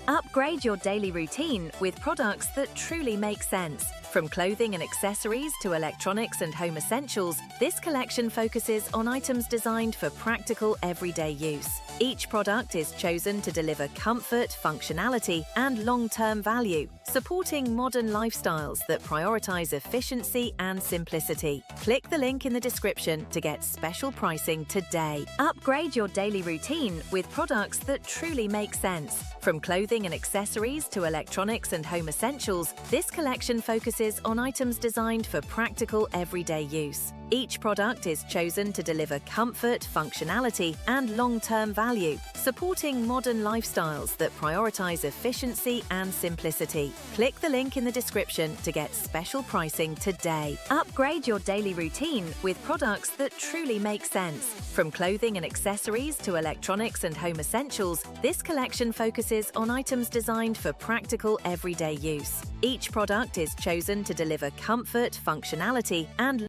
Upgrade your daily routine with products that truly make sense. From clothing and accessories to electronics and home essentials, this collection focuses on items designed for practical everyday use. Each product is chosen to deliver comfort, functionality, and long-term value, supporting modern lifestyles that prioritize efficiency and simplicity. Click the link in the description to get special pricing today. Upgrade your daily routine with products that truly make sense. From clothing and accessories to electronics and home essentials, this collection focuses on items designed for practical everyday use. Each product is chosen to deliver comfort, functionality, and long-term value, supporting modern lifestyles that prioritize efficiency and simplicity. Click the link in the description to get special pricing today. Upgrade your daily routine with products that truly make sense. From clothing and accessories to electronics and home essentials, this collection focuses on items designed for practical everyday use. Each product is chosen to deliver comfort, functionality, and